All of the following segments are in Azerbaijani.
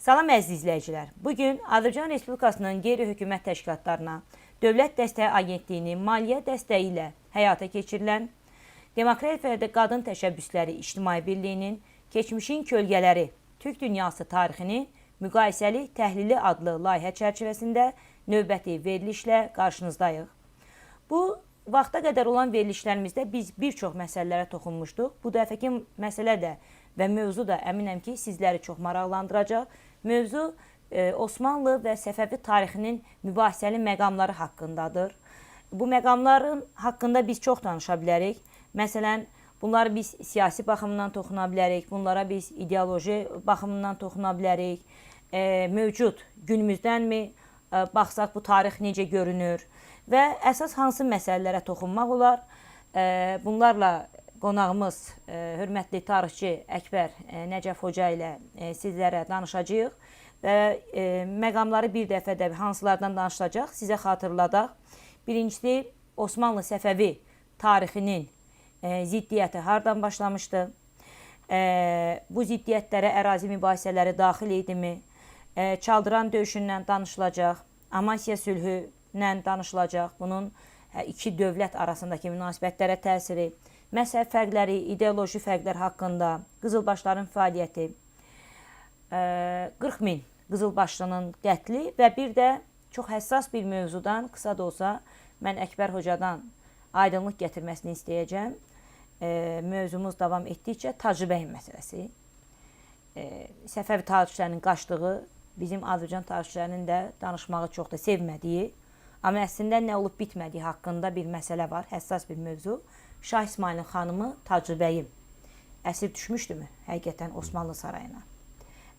Salam əziz izləyicilər. Bugün Azərbaycan Respublikasının qeyri-hökumət təşkilatlarına Dövlət Dəstəyi Agentliyinin maliyyə dəstəyi ilə həyata keçirilən Demokrat və Qadın Təşəbbüsləri İctimai Birliyinin Keçmişin Kölgələri Türk Dünyası Tarixini Müqayisəli Təhlili adlı layihə çərçivəsində növbəti verilişlə qarşınızdayıq. Bu vaxta qədər olan verilişlərimizdə biz bir çox məsələlərə toxunmuşduq. Bu dəfəki məsələ də və mövzu da əminəm ki, sizləri çox maraqlandıracaq. Mövzu Osmanlı və Səfəvi tarixinin mübahisəli məqamları haqqındadır. Bu məqamların haqqında biz çox danışa bilərik. Məsələn, bunları biz siyasi baxımından toxuna bilərik, bunlara biz ideoloji baxımından toxuna bilərik. Mövcud günümüzdənmi baxsaq bu tarix necə görünür və əsas hansı məsələlərə toxunmaq olar. Bunlarla qonağımız hörmətli tarixçi Əkbər Nəcəf Hoca ilə sizlərə danışacağıq və məqamları bir dəfə də hansılardan danışılacaq sizə xatırladaq. Birincisi, Osmanlı Səfəvi tarixinin ziddiyyəti hardan başlamışdı? Bu ziddiyyətlərə ərazi mübahisələri daxil idimi? Çaldıran döyüşündən danışılacaq, Amasya sülhündən danışılacaq, bunun iki dövlət arasındakı münasibətlərə təsiri, məzhəb fərqləri, ideoloji fərqlər haqqında, qızılbaşların fəaliyyəti, 40 min qızılbaşlının qətli və bir də çox həssas bir mövzudan, qısa da olsa, mən Əkbər Hocadan aydınlıq gətirməsini istəyəcəm. Mövzumuz davam etdikcə Tacıbəyin məsələsi. Səfəvi tarixçilərinin qaçdığı, bizim Azərbaycan tarixçilərinin də danışmağı çox da sevmədiyi, amma əslində nə olub bitmədiyi haqqında bir məsələ var, həssas bir mövzu. Şah İsmailin xanımı Tacıbəyim əsir düşmüşdümü həqiqətən Osmanlı sarayına?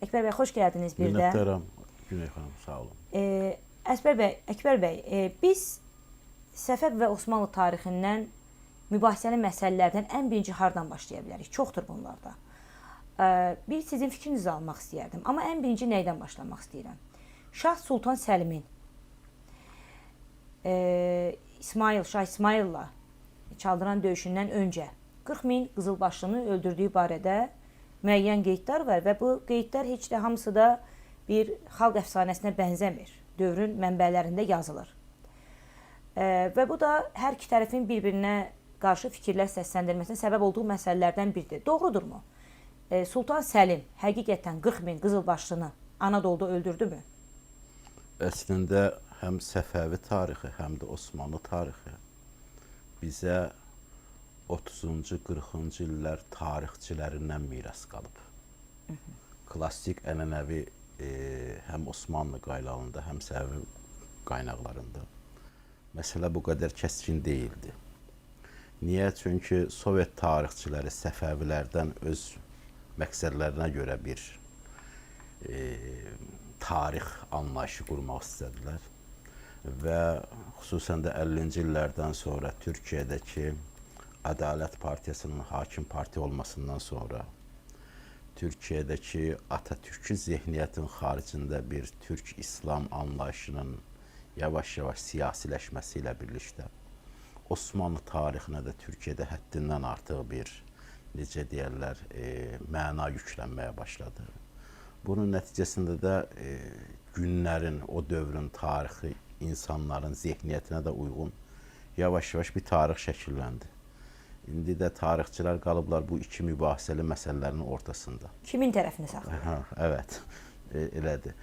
Əkbər bəy, xoş gəldiniz bir də. Minnətdaram Güney xanım, sağ olun. Əkbər bəy, biz Səfəv və Osmanlı tarixindən mübahisəli məsələlərdən ən birinci hardan başlaya bilərik? Çoxdur bunlarda. Bir sizin fikrinizi almaq istəyərdim. Amma ən birinci nəydən başlamaq istəyirəm? Şah Sultan Səlimin Şah İsmail'la çaldıran döyüşündən öncə 40 min qızılbaşlını öldürdüyü barədə müəyyən qeydlər var və bu qeydlər heç də hamısı da bir xalq əfsanəsinə bənzəmir. Dövrün mənbələrində yazılır. Və bu da hər iki tərəfin bir-birinə qarşı fikirlər səsləndirməsinə səbəb olduğu məsələlərdən biridir. Doğrudurmu? Sultan Səlim həqiqətən 40 min qızılbaşlını Anadoluda öldürdümü? Əslində həm Səfəvi tarixi, həm də Osmanlı tarixi bizə 30-cu, 40-cı illər tarixçilərindən miras qalıb. Klassik ənənəvi həm Osmanlı qaynaqlarında, həm Səfəvi qaynaqlarında məsələ bu qədər kəskin deyildi. Niyə? Çünki Sovet tarixçiləri Səfəvilərdən öz məqsədlərinə görə bir tarix anlayışı qurmaq istədilər və xüsusən də 50-ci illərdən sonra Türkiyədəki Ədalət Partiyasının hakim partiya olmasından sonra Türkiyədəki Atatürkçü zehniyyətin xaricində bir Türk-İslam anlayışının yavaş-yavaş siyasiləşməsi ilə birlikdə Osmanlı tarixinə də Türkiyədə həddindən artıq bir, necə deyərlər, məna yüklənməyə başladı. Bunun nəticəsində də günlərin, o dövrün tarixi insanların zehniyyətinə də uyğun yavaş-yavaş bir tarix şəkilləndi. İndi də tarixçilər qalıblar bu iki mübahisəli məsələlərin ortasında. Kimin tərəfini saxlayır? Evet, elədir.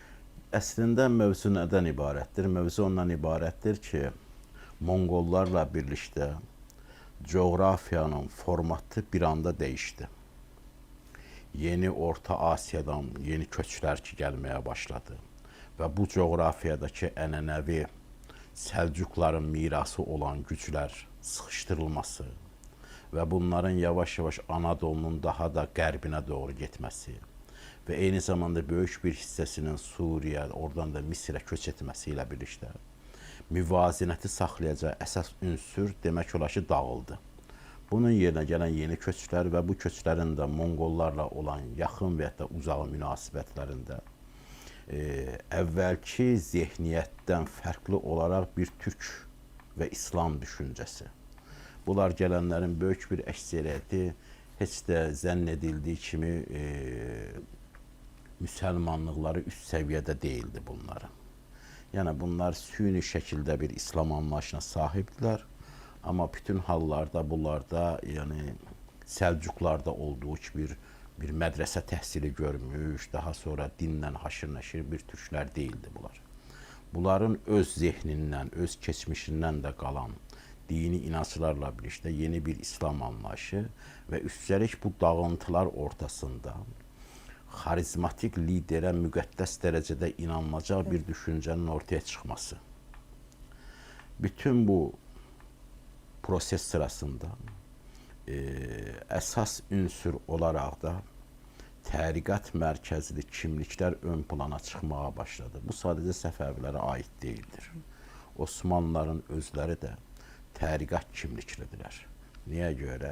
Əslində mövzu nədən ibarətdir? Mövzu ondan ibarətdir ki, Monqollarla birlikdə coğrafiyanın formatı bir anda dəyişdi. Yeni Orta Asiyadan yeni köçlər ki gəlməyə başladı və bu coğrafiyadakı ənənəvi Səlcuqların mirası olan güclər sıxışdırılması və bunların yavaş-yavaş Anadolunun daha da qərbinə doğru getməsi və eyni zamanda böyük bir hissəsinin Suriyə, oradan da Misrə köç etməsi ilə birlikdə müvazinəti saxlayacaq əsas ünsür demək olar ki, dağıldı. Bunun yerinə gələn yeni köçlər və bu köçlərin də Monqollarla olan yaxın və ya uzaq münasibətlərində əvvəlki zehniyyətdən fərqli olaraq bir türk və İslam düşüncəsi. Bunlar gələnlərin böyük bir əksəriyyəti heç də zənn edildiyi kimi müsəlmanlıqları üst səviyyədə deyildi bunların. Yəni bunlar süni şəkildə bir İslam anlayışına sahibdilər. Amma bütün hallarda bunlarda, yəni Səlcuqlarda olduğu kimi bir mədrəsə təhsili görmüş, daha sonra dinlə haşır nəşir bir türklər deyildi bunlar. Bunların öz zehnindən, öz keçmişindən də qalan dini inanclarla birlikdə yeni bir İslam anlayışı və üstəlik bu dağıntılar ortasında xarizmatik liderə müqəddəs dərəcədə inanılacaq bir düşüncənin ortaya çıxması. Bütün bu proses sırasında əsas ünsür olaraq da təriqət mərkəzli kimliklər ön plana çıxmağa başladı. Bu sadəcə Səfəvilərə aid deyildir. Osmanlıların özləri də təriqət kimliklidirlər. Niyə görə?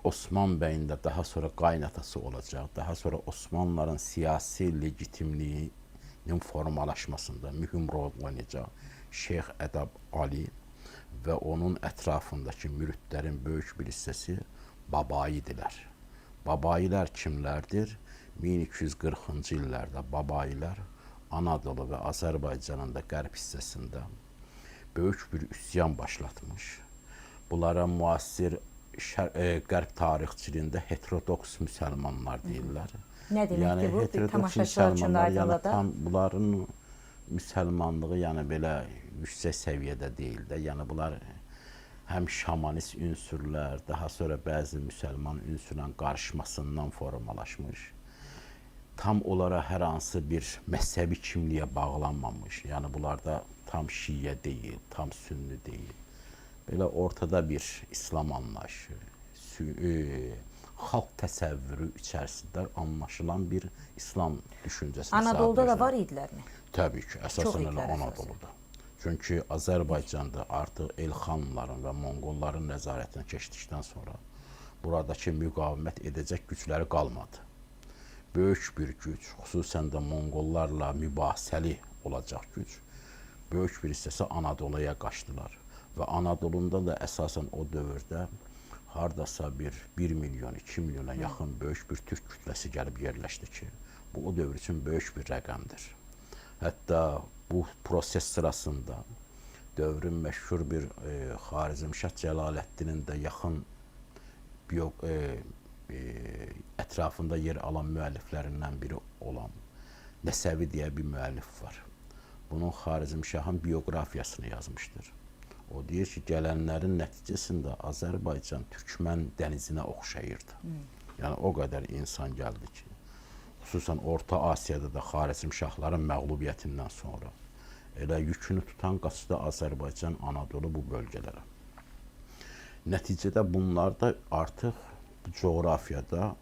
Osman bəyin də daha sonra qaynatası olacaq, daha sonra Osmanlıların siyasi legitimliyinin formalaşmasında mühüm rol oynayacaq Şeyx Ədəb Ali və onun ətrafındakı müridlərin böyük bir hissəsi Babayidirlər. Babayilər kimlərdir? 1240-cı illərdə Babayilər Anadolu və Azərbaycanın da qərb hissəsində böyük bir üsyan başlatmış. Bunlara müasir qərb tarixçiliyində heterodoks müsəlmanlar deyirlər. Nə demək yəni, ki bu? heterodoks Tamaşaçılar üçün müsəlmanlar, yəni aydınlığa tam bunların müsəlmanlığı yəni belə yüksək səviyyədə deyil də. Yəni bunlar həm şamanist ünsürlər, daha sonra bəzi müsəlman ünsürlə qarışmasından formalaşmış. Tam olaraq hər hansı bir məzhəbi kimliyə bağlanmamış. Yəni bunlarda tam şiə deyil, tam sünni deyil. Belə ortada bir İslam anlayışı, xalq təsəvvürü içərisində anlaşılan bir İslam düşüncəsi. Anadoluda da var idilərmi? Təbii ki, əsasən elə Anadoluda. Çünki Azərbaycanda artıq Elxanlıların və Monqolların nəzarətinə keçdikdən sonra buradakı müqavimət edəcək gücləri qalmadı. Böyük bir güc, xüsusən də Monqollarla mübahisəli olacaq güc, böyük bir hissəsi Anadoluya qaçdılar. Və Anadolunda da əsasən o dövrdə hardasa bir 1 milyon, 2 milyona yaxın böyük bir türk kütləsi gəlib yerləşdi ki, bu o dövr üçün böyük bir rəqəmdir. Hətta bu proses sırasında dövrün məşhur bir Xarizmşah Cəlaləddinin də yaxın ətrafında yer alan müəlliflərindən biri olan Nəsəvi deyə bir müəllif var. Bunun Xarizmşahın bioqrafiyasını yazmışdır. O deyir ki, gələnlərin nəticəsində Azərbaycan Türkmən dənizinə oxşayırdı. Yəni o qədər insan gəldi ki, xüsusən Orta Asiyada da Xarizmşahların məğlubiyyətindən sonra elə yükünü tutan qaçdı Azərbaycan, Anadolu bu bölgələrə. Nəticədə bunlar da artıq bu coğrafiyada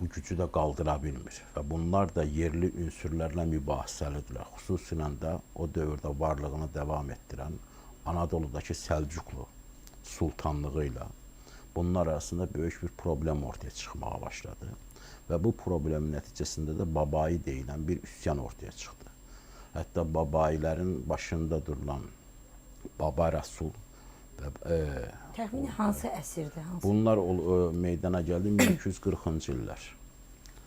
bu gücü də qaldıra bilmir və bunlar da yerli ünsürlərlə mübahisəlidirlər. Xüsusilə də o dövrdə varlığını davam etdirən Anadoludakı Səlcuqlu sultanlığı ilə bunlar arasında böyük bir problem ortaya çıxmağa başladı və bu problemin nəticəsində də Babayi deyilən bir üsyan ortaya çıxdı. Hətta Babayilərin başında durulan Baba Rəsul təxmini hansı əsrdir? Bunlar meydana gəldi 1240-cı illər.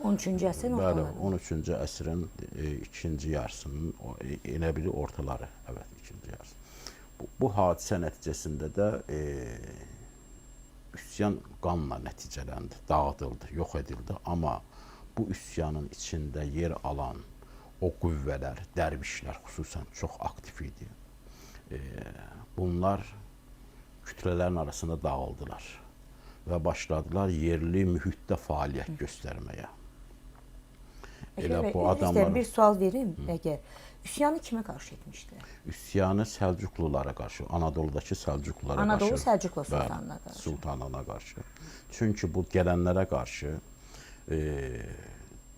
13-cü əsrin ortaları. Bəli, 13-cü əsrin ikinci yarısının elə biri ortaları, evet, ikinci yarısı. Bu hadisə nəticəsində də üsyan qanla nəticələndi, dağıdıldı, yox edildi. Amma bu üsyanın içində yer alan o qüvvələr, dərvişlər xüsusən çox aktiv idi. Bunlar kütlələrin arasında dağıldılar və başladılar yerli mühitdə fəaliyyət göstərməyə. Elə bu adamlar... Bir sual verim, əgər. Üsyanı kimə qarşı etmişdilər? Üsyanı Səlcuqlulara qarşı, Anadoludakı Səlcuqlulara qarşı. Anadolu Səlcuqlu sultanına qarşı. Sultanına qarşı. Çünki bu gələnlərə qarşı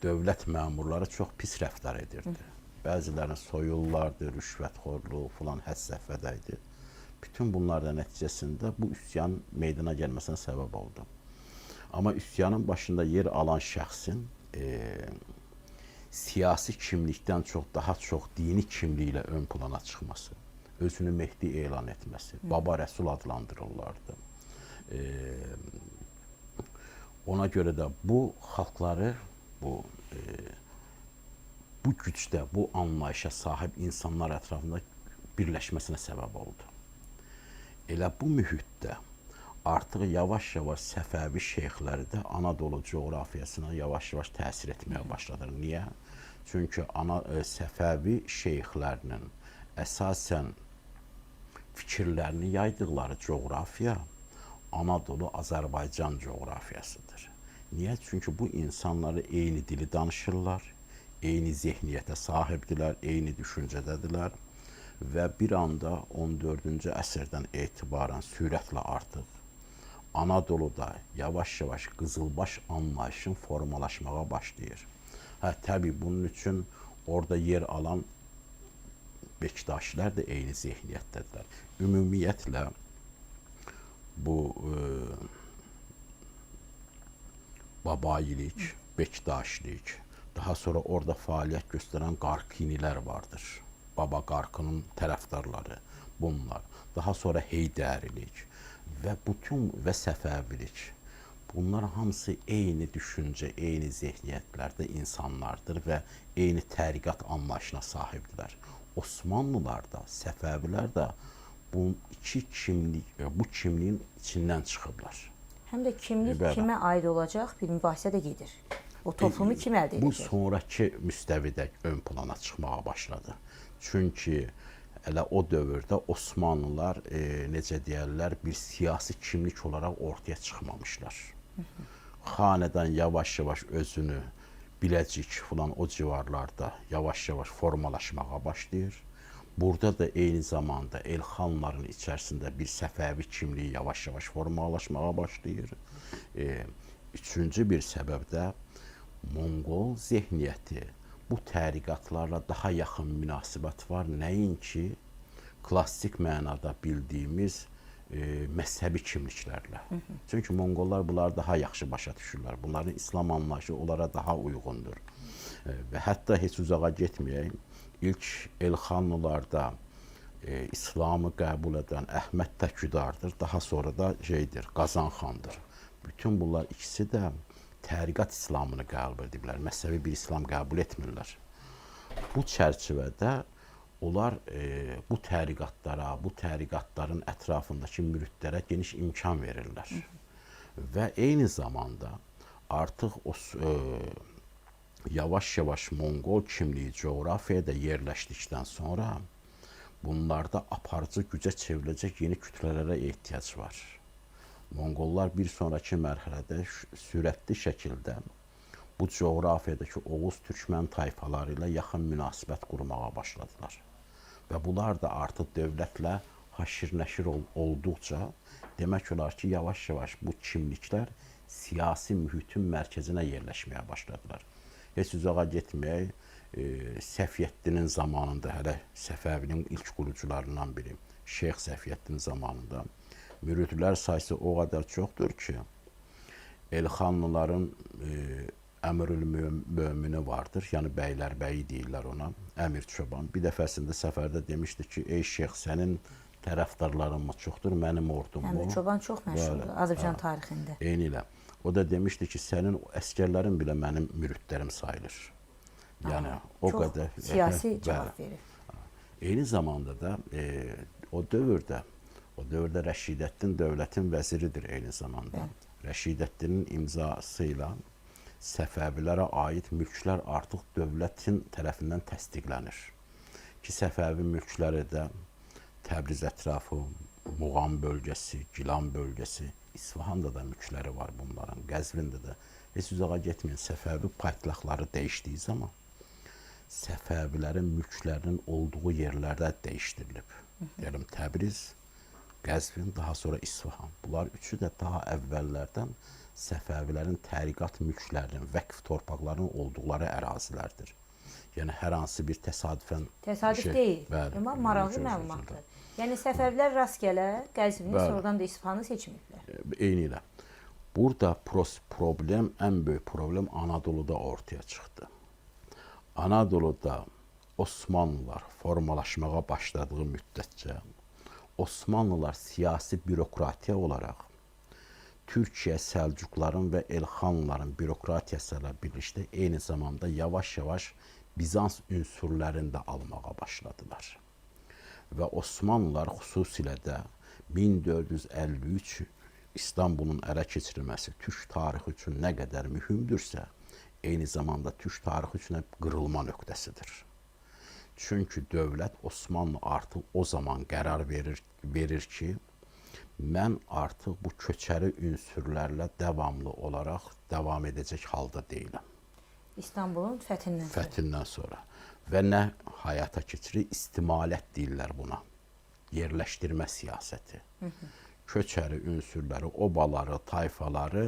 dövlət məmurları çox pis rəftar edirdi. Bəzilərini soyurlardı, rüşvətxorluq filan hədd səhvədə idi. Bütün bunlardan nəticəsində bu üsyan meydana gəlməsinə səbəb oldu. Amma üsyanın başında yer alan şəxsin siyasi kimlikdən çox, daha çox dini kimliklə ön plana çıxması, özünü Mehdi elan etməsi, Baba Rəsul adlandırırlardı. Ona görə də bu xalqları bu gücdə, bu anlayışa sahib insanlar ətrafında birləşməsinə səbəb oldu. Elə bu mühitdə artıq yavaş-yavaş Səfəvi şeyxləri də Anadolu coğrafiyasına yavaş-yavaş təsir etməyə başladı. Niyə? Çünki Səfəvi şeyxlərinin əsasən fikirlərini yaydıqları coğrafiya Anadolu Azərbaycan coğrafiyasıdır. Niyə? Çünki bu insanları eyni dili danışırlar, eyni zehniyyətə sahibdirlər, eyni düşüncədədirlər və bir anda 14-cü əsrdən etibarən sürətlə artıq Anadoluda yavaş-yavaş qızılbaş anlayışın formalaşmağa başlayır. Təbii bunun üçün orada yer alan Bektaşilər də eyni zehniyyətdədirlər. Ümumiyyətlə bu Babayilik, Bektaşilik, daha sonra orada fəaliyyət göstərən Qarkinilər vardır. Baba Qarkının tərəfdarları bunlar. Daha sonra Heydərilik və Səfəvilik. Bunlar hamısı eyni düşüncə, eyni zehniyyətlərdə insanlardır və eyni təriqət anlayışına sahibdirlər. Osmanlılar da, Səfəvilər də bu kimliyin içindən çıxıblar. Həm də kimlik kimə aid olacaq bir mübahisə də gedir. O toplumu kim əldə edəcək? Bu sonraki müstəvidə ön plana çıxmağa başladı. Çünki elə o dövrdə Osmanlılar necə deyərlər, bir siyasi kimlik olaraq ortaya çıxmamışlar. Xanədan yavaş-yavaş özünü Biləcik falan o civarlarda yavaş-yavaş formalaşmağa başlayır. Burada da eyni zamanda Elxanların içərisində bir Səfəvi kimliyi yavaş-yavaş formalaşmağa başlayır. Üçüncü bir səbəb də Monqol zehniyyəti bu təriqatlarla daha yaxın münasibət var. Nəinki klassik mənada bildiyimiz məzhəbi kimliklərlə. Çünki Monqollar bunları daha yaxşı başa düşürlər. Bunların İslam anlayışı onlara daha uyğundur. Və hətta heç uzağa getməyək, ilk Elxanlılarda İslamı qəbul edən Əhməd Təküdardır, daha sonra da Qazan xandır. Bütün bunlar ikisi də təriqat İslamını qəbul ediblər, məzhəbi bir İslam qəbul etmirlər. Bu çərçivədə onlar bu təriqatlara, bu təriqatların ətrafındakı müridlərə geniş imkan verirlər. Və eyni zamanda artıq o yavaş-yavaş Monqol kimliyi coğrafiyada yerləşdikdən sonra bunlarda aparıcı gücə çevriləcək yeni kütlələrə ehtiyac var. Monqollar bir sonraki mərhələdə sürətli şəkildə bu coğrafiyadakı Oğuz Türkmən tayfaları ilə yaxın münasibət qurmağa başladılar. Və bunlar da artıq dövlətlə haşir-nəşir olduqca demək olar ki, yavaş-yavaş bu kimliklər siyasi mühitin mərkəzinə yerləşməyə başladılar. Heç uzağa getməyək, Səfiyyəddinin zamanında, hələ Səfəvinin ilk qurucularından biri, Şeyx Səfiyyəddin zamanında müridlər sayısı o qədər çoxdur ki, Elxanlıların Əmirül-Mömini vardır, yəni bəylərbəyi deyirlər ona, Əmir Çoban. Bir dəfəsində səfərdə demişdi ki, ey şeyx, sənin tərəfdarların mı çoxdur, mənim ordum mu? Əmir Çoban çox məşhurdur Azərbaycan tarixində. Eyni ilə. O da demişdi ki, sənin əskərlərin belə mənim müridlərim sayılır. Yəni, o qədər... Çox siyasi cavab verir. Eyni zamanda da o dövrdə Rəşidəddin dövlətin vəziridir eyni zamanda. Rəşidəddinin imzası ilə Səfəvilərə aid mülklər artıq dövlətin tərəfindən təsdiqlənir. Ki, Səfəvi mülkləri də Təbriz ətrafı, Muğan bölgəsi, Gilan bölgəsi, İsfahanda da mülkləri var bunların, Qəzvində də. Heç uzağa getməyin, Səfəvi paytaxtları dəyişdiyi zaman Səfəvilərin mülklərinin olduğu yerlərdə dəyişdirilib. Deyəlim, Təbriz, Qəzvin, daha sonra İsfahan. Bunlar üçü də daha əvvəllərdən Səfəvilərin təriqat mülklərinin, vəqf torpaqlarının olduqları ərazilərdir. Yəni, hər hansı bir təsadüfən... Təsadüf deyil, amma maraqlı məlumatdır. Yəni, Səfəvilər rastgələ Qəzvini, sonradan da İsfahanı seçməyiblər. Eyni ilə. Burada ən böyük problem Anadoluda ortaya çıxdı. Anadoluda Osmanlılar formalaşmağa başladığı müddətcə Osmanlılar siyasi bürokratiya olaraq Türkiyə Səlcuqların və Elxanlıların bürokratiyası ilə birlikdə eyni zamanda yavaş-yavaş Bizans ünsürlərini də almağa başladılar. Və Osmanlılar xüsusilə də 1453 İstanbulun ələ keçirilməsi türk tarixi üçün nə qədər mühümdürsə, eyni zamanda türk tarixi üçün qırılma nöqtəsidir. Çünki dövlət Osmanlı artıq o zaman qərar verir ki, mən artıq bu köçəri ünsürlərlə davamlı olaraq davam edəcək halda deyiləm. İstanbulun Fəthindən sonra. Və nə həyata keçirir? İstimalət deyirlər buna. Yerləşdirmə siyasəti. Köçəri ünsürləri, obaları, tayfaları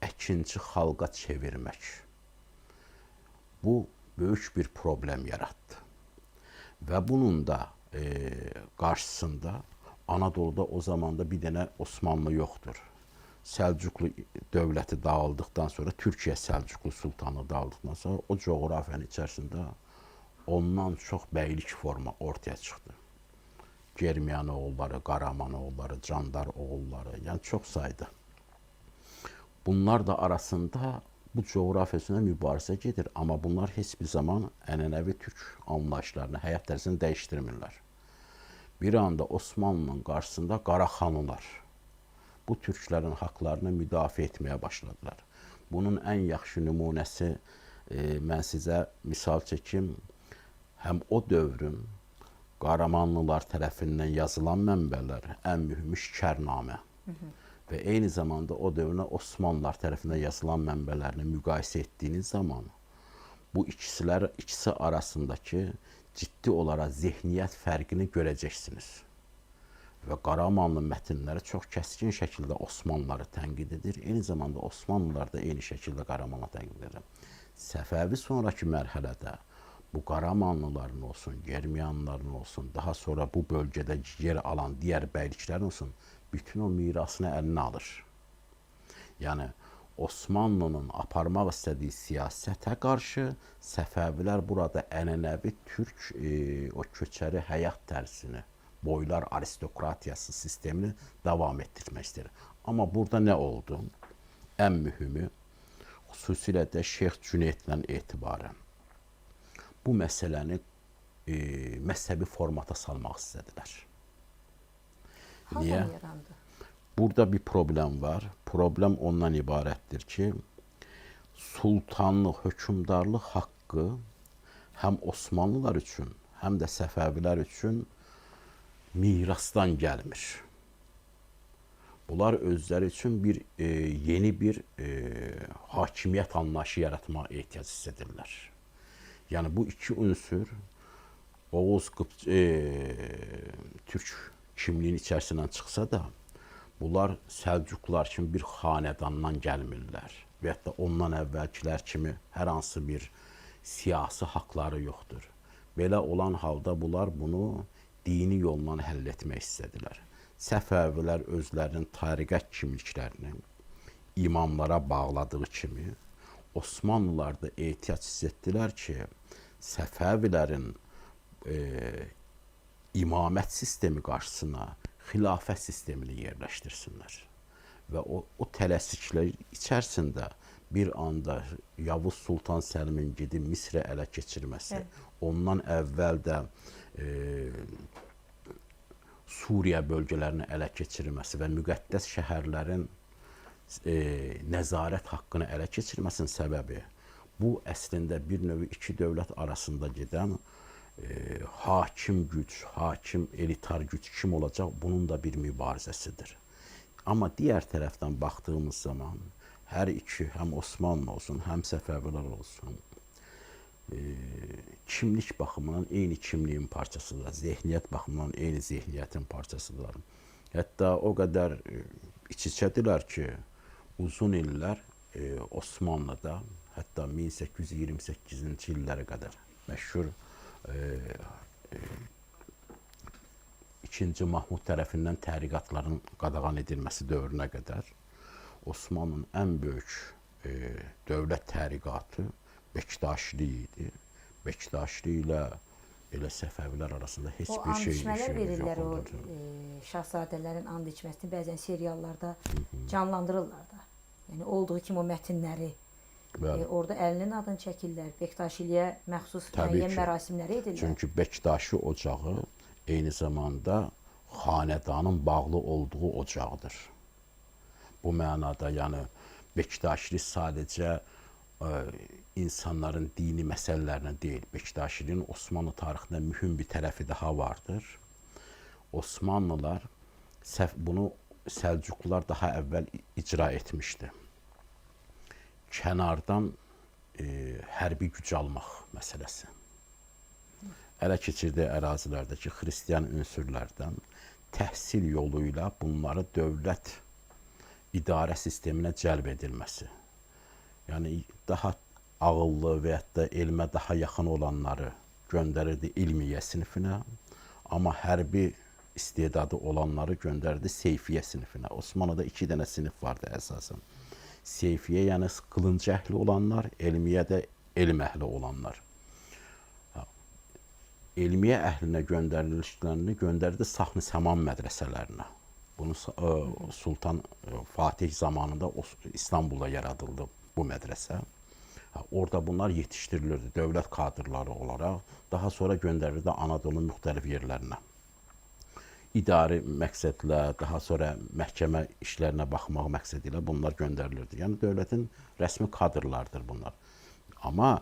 əkinçi xalqa çevirmək. Bu böyük bir problem yaratdı. Və bunun da qarşısında Anadoluda o zamanda bir dənə Osmanlı yoxdur. Səlcuqlu dövləti dağıldıqdan sonra, Türkiyə Səlcuqlu sultanı dağıldıqdan sonra o coğrafiyanın içərisində ondan çox bəylik forma ortaya çıxdı. Germiyan oğulları, Qaraman oğulları, Candar oğulları, yəni çox sayda. Bunlar da arasında bu coğrafiya üzrə mübarizə gedir, amma bunlar heç bir zaman ənənəvi türk anlayışlarını, həyat tərzini dəyişdirmirlər. Bir anda Osmanlının qarşısında Qaraxanlılar bu türklərin haqlarını müdafiə etməyə başladılar. Bunun ən yaxşı nümunəsi, mən sizə misal çəkim, həm o dövrün Qaramanlılar tərəfindən yazılan mənbələr, ən mühümü Şikərnamə və eyni zamanda o dövrün Osmanlılar tərəfindən yazılan mənbələrini müqayisə etdiyiniz zaman bu ikisi arasındakı ciddi olaraq zehniyyət fərqini görəcəksiniz. Və Qaramanlı mətnləri çox kəskin şəkildə Osmanlıları tənqid edir. Eyni zamanda Osmanlılar da eyni şəkildə Qaramanlı tənqid edir. Səfəvi sonraki mərhələdə bu Qaramanlıların olsun, Germiyanlıların olsun, daha sonra bu bölgədə yer alan digər bəyliklərin olsun, bütün o mirasını əlinə alır. Yəni, Osmanlının aparmaq istədiyi siyasətə qarşı Səfəvilər burada ənənəvi türk o köçəri həyat tərzini, boylar aristokratiyası sistemini davam etdirmək istəyir. Amma burada nə oldu? Ən mühümü, xüsusilə də Şeyx Cüneyddən etibarən bu məsələni məzhəbi formata salmaq istədilər. Niyə? Burada bir problem var. Problem ondan ibarətdir ki, sultanlıq, hökmdarlıq haqqı həm Osmanlılar üçün, həm də Səfəvilər üçün mirasdan gəlmir. Bunlar özləri üçün yeni bir hakimiyyət anlayışı yaratmağa ehtiyac hiss edirlər. Yəni bu iki ünsür Oğuz türk kimliyin içərisindən çıxsa da, bunlar Səlcuqlar kimi bir xanədandan gəlmirlər və hətta ondan əvvəlkilər kimi hər hansı bir siyasi haqları yoxdur. Belə olan halda bunlar bunu dini yolla həll etmək istədilər. Səfəvilər özlərinin tariqət kimliklərini imamlara bağladığı kimi, Osmanlılar da ehtiyac hiss etdilər ki, Səfəvilərin imamət sistemi qarşısına xilafət sistemini yerləşdirsinlər. Və o tələsiklər içərisində bir anda Yavuz Sultan Səlimin gedib Misrə ələ keçirməsi, ondan əvvəl də Suriya bölgələrini ələ keçirməsi və müqəddəs şəhərlərin nəzarət haqqını ələ keçirməsinin səbəbi bu əslində bir növ iki dövlət arasında gedən hakim güc, hakim elitar güc kim olacaq, bunun da bir mübarizəsidir. Amma digər tərəfdən baxdığımız zaman hər iki, həm Osmanlı olsun, həm Səfəvilər olsun, kimlik baxımından eyni kimliyin parçasıdırlar, zehniyyət baxımından eyni zehniyyətin parçasıdırlar. Hətta o qədər iç-içədirlər ki, uzun illər Osmanlıda, hətta 1828-ci illərə qədər məşhur İkinci Mahmud tərəfindən təriqatların qadağan edilməsi dövrünə qədər Osmanlının ən böyük dövlət təriqatı Bektaşilik idi. Bektaşilik ilə elə Səfəvilər arasında heç O bir and şey içmələr verirlər, o yox. şahzadələrin and içməsini bəzən seriallarda canlandırırlar da. Yəni olduğu kimi o mətnləri Bəli. orada əlinin adını çəkirlər. Bektaşiliyə məxsus Təbii müəyyən ki. mərasimlər edirlər. Çünki Bektaşi ocağı eyni zamanda xanədanın bağlı olduğu ocaqdır. Bu mənada yəni Bektaşilik sadəcə insanların dini məsələlərinə deyil. Bektaşiliyin Osmanlı tarixində mühüm bir tərəfi daha vardır. Osmanlılar bunu Səlcuqlular daha əvvəl icra etmişdi. Kənardan hərbi güc almaq məsələsi. Ələ keçirdiyi ərazilərdəki xristian ünsürlərdən təhsil yolu ilə bunları dövlət idarə sisteminə cəlb edilməsi. Yəni daha ağıllı və ya da elmə daha yaxın olanları göndərirdi ilmiyyə sinifinə, amma hərbi istedadı olanları göndərirdi seyfiyyə sinifinə. Osmanlıda 2 dənə sinif vardı əsasən. Seyfiyyə yəni qılınc əhli olanlar, elmiyyə də elm əhli olanlar. Elmiyyə əhlinə göndərilişlərini göndərdi Sahni Səman mədrəsələrinə. Bunu Sultan Fatih zamanında İstanbulda yaradıldı bu mədrəsə. Orada bunlar yetişdirilirdi dövlət kadrları olaraq. Daha sonra göndərilirdi Anadolunun müxtəlif yerlərinə. İdari məqsədlə, daha sonra məhkəmə işlərinə baxmaq məqsədi ilə bunlar göndərilirdi. Yəni dövlətin rəsmi kadrlardır bunlar. Amma